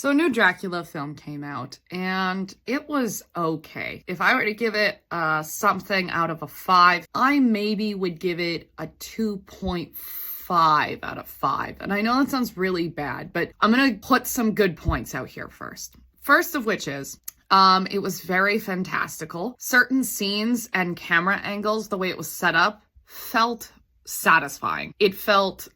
So a new Dracula film came out and it was okay. If I were to give it something out of a 5, I maybe would give it a 2.5 out of 5. And I know that sounds really bad, but I'm going to put some good points out here first. First of which is, it was very fantastical. Certain scenes and camera angles, the way it was set up, felt satisfying. It felt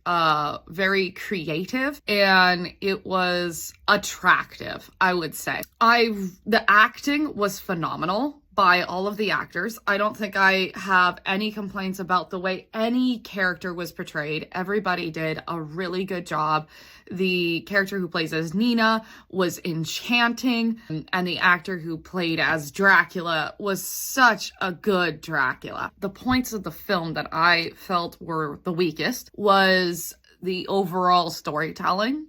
very creative and it was attractive, I would say. The acting was phenomenal by all of the actors. I don't think I have any complaints about the way any character was portrayed. Everybody did a really good job. The character who plays as Nina was enchanting, and the actor who played as Dracula was such a good Dracula. The points of the film that I felt were the weakest was the overall storytelling.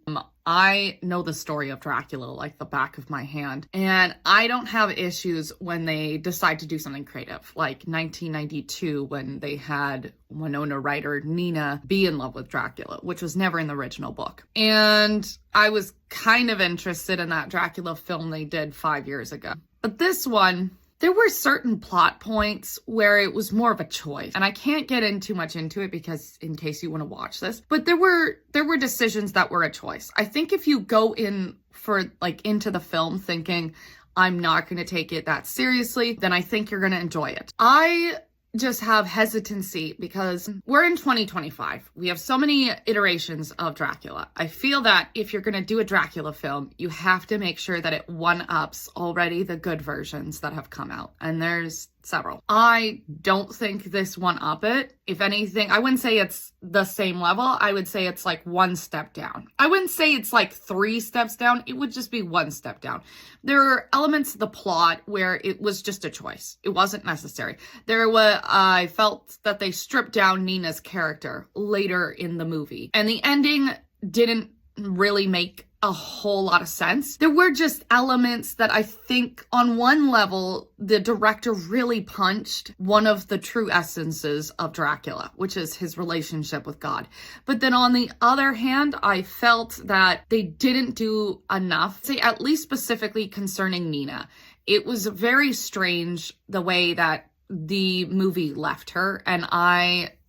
I know the story of Dracula like the back of my hand, and I don't have issues when they decide to do something creative, like 1992 when they had Winona Ryder, Nina, be in love with Dracula, which was never in the original book. And I was kind of interested in that Dracula film they did 5 years ago. But this one, there were certain plot points where it was more of a choice. And I can't get in too much into it because in case you want to watch this, but there were decisions that were a choice. I think if you go in for into the film thinking I'm not going to take it that seriously, then I think you're going to enjoy it. I just have hesitancy because we're in 2025. We have so many iterations of Dracula. I feel that if you're going to do a Dracula film, you have to make sure that it one-ups already the good versions that have come out. And there's several. I don't think this one-up it. If anything, I wouldn't say it's the same level. I would say it's like one step down. I wouldn't say it's like 3 steps down. It would just be one step down. There are elements of the plot where it was just a choice. It wasn't necessary. I felt that they stripped down Nina's character later in the movie, and the ending didn't really make a whole lot of sense. There were just elements that I think on one level, the director really punched one of the true essences of Dracula, which is his relationship with God. But then on the other hand, I felt that they didn't do enough, say at least specifically concerning Nina. It was very strange the way that the movie left her, and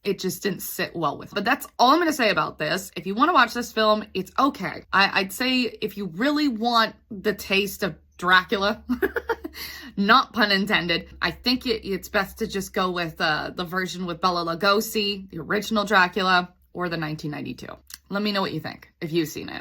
it just didn't sit well with me. But that's all I'm going to say about this. If you want to watch this film, it's okay. I'd say if you really want the taste of Dracula, not pun intended, I think it's best to just go with the version with Bela Lugosi, the original Dracula, or the 1992. Let me know what you think if you've seen it.